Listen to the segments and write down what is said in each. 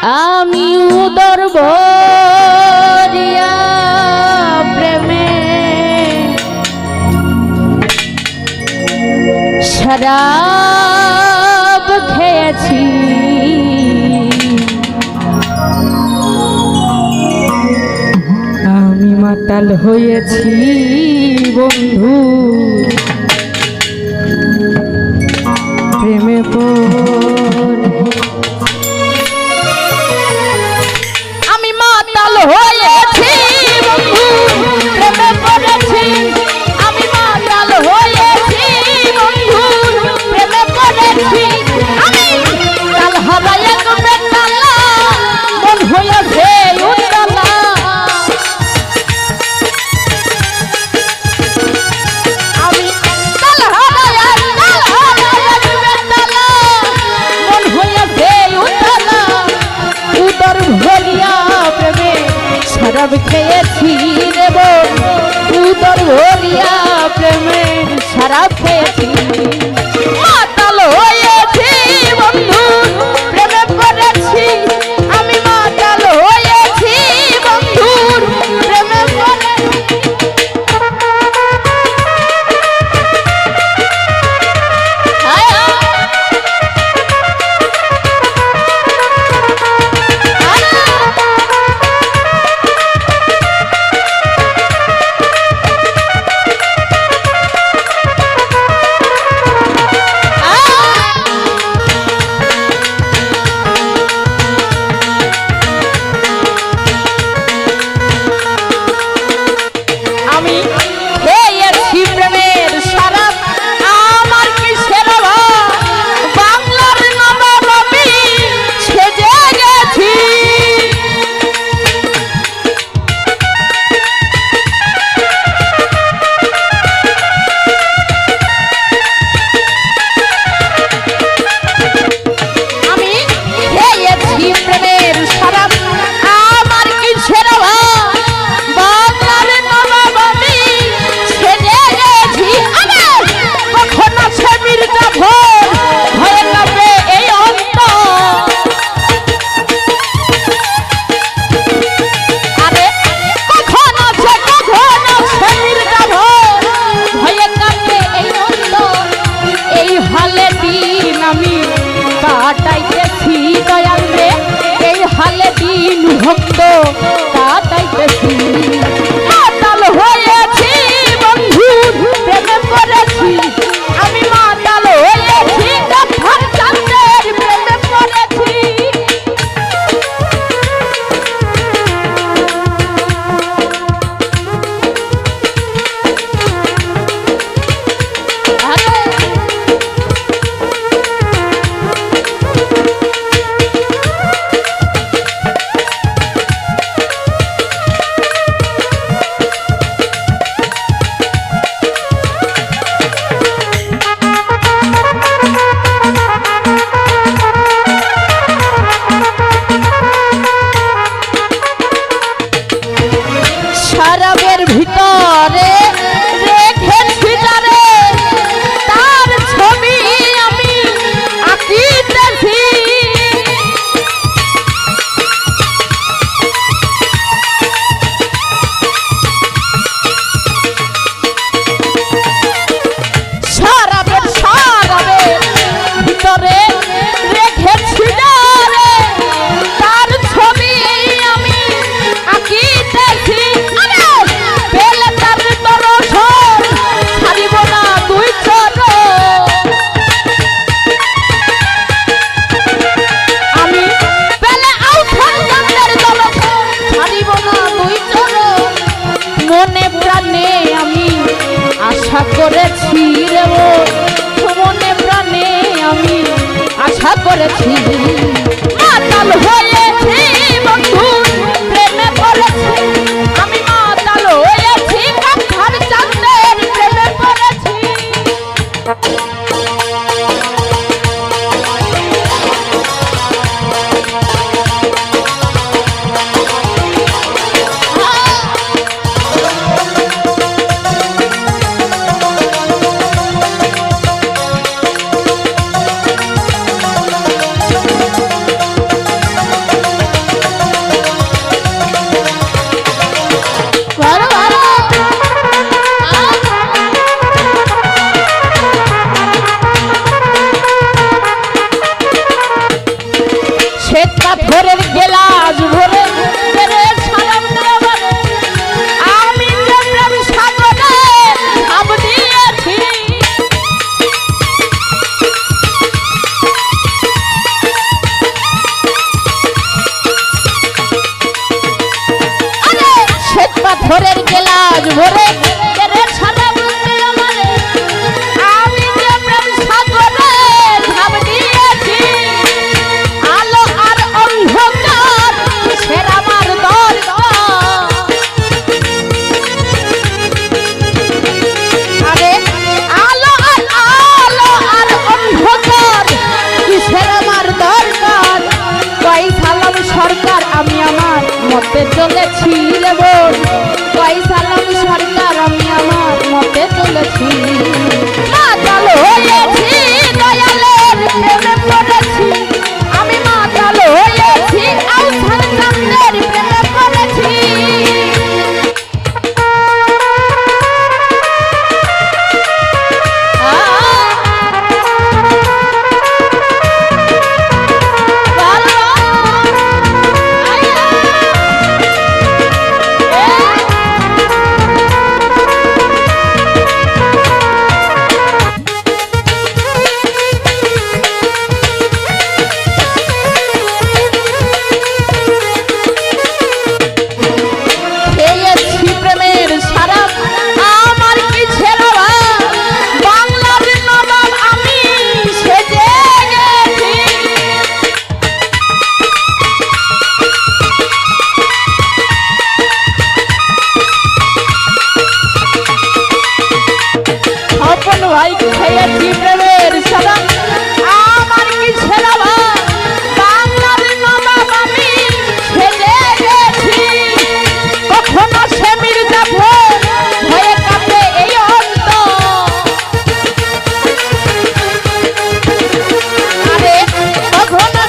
আমি উদর ভরিয়া প্রেমে শরাব খেয়েছি, আমি মাতাল হয়েছি বন্ধু প্রেমে পড়ে। আমি মাতাল হয়েছি বন্ধু প্রেমে পড়েছি, আমি মাতাল হয়েছি বন্ধু প্রেমে পড়েছি, আমি কাল হারাই এক বেতালা মন হয়েছে উত্তালা, আমি কাল হারাই এক বেতালা শ্বেত পাথরের গেলাস ভরে রে সালাম দেওয়ার আমি যে প্রেম সাগরে ঝাঁপ দিয়েছি। আরে শ্বেত পাথরের গেলাস ভরে রে সালাম দেওয়ার আমি যে প্রেম সাগরে ঝাঁপ দিয়েছি। আলো আর অন্ধকার সেরা আমার দরকার। আরে আলো আর অন্ধকার কিসের আমার দরকার। কই সালাম সরকার আমি আমার মতে চলেছি রে বোন। কই সালাম সরকার আমি আমার মতে চলেছি। মাতাল হয়েছি দয়ালের প্রেমে পড়েছি আমি। মাতাল হয়েছি আউসান চাঁদের প্রেমে পড়েছি। ভাই খেয়েছি প্রেমের সালাম আমার কি ছেড়া বাংলার নবাব আমি সেজে গেছি। কখনো সে মির্জাফর ভয়ে কাঁপে এই অন্তর। আরে কখনো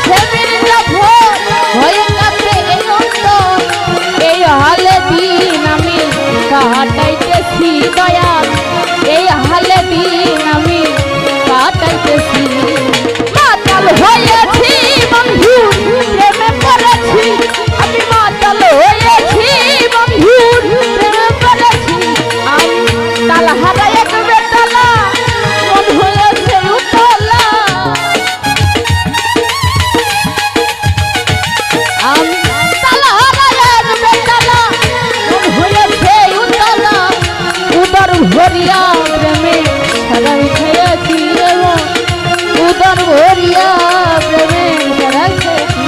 সে মির্জাফর ভয়ে কাঁপে এই অন্তর। এই হালে দিন আমি কাটাইতেছি দয়াল। এই হালে দিন আমি কাটাইতেছি। মাতাল হয়েছি বন্ধু প্রেমে পড়েছি আমি। মাতাল হয়েছি বন্ধু প্রেমে পড়েছি আমি। তালা হারাই এক বেতালা মন হয়েছে উতলা। আমি তালা হারাই এক বেতালা মন হয়েছে উতলা। উদর ভরিয়া প্রেমে সারাই খেয়েছি এবং উদর ভরিয়া প্রেমে সারাই খেয়েছি।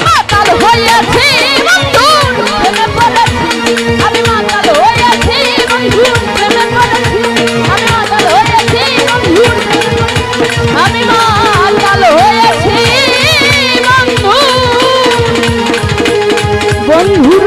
মাতাল হয়েছি বন্ধু প্রেমে পড়েছি আমি। মাতাল হয়েছি বন্ধু প্রেমে পড়েছি আমি। মাতাল হয়েছি বন্ধু আমি। মাতাল হয়েছি বন্ধু বন্ধুর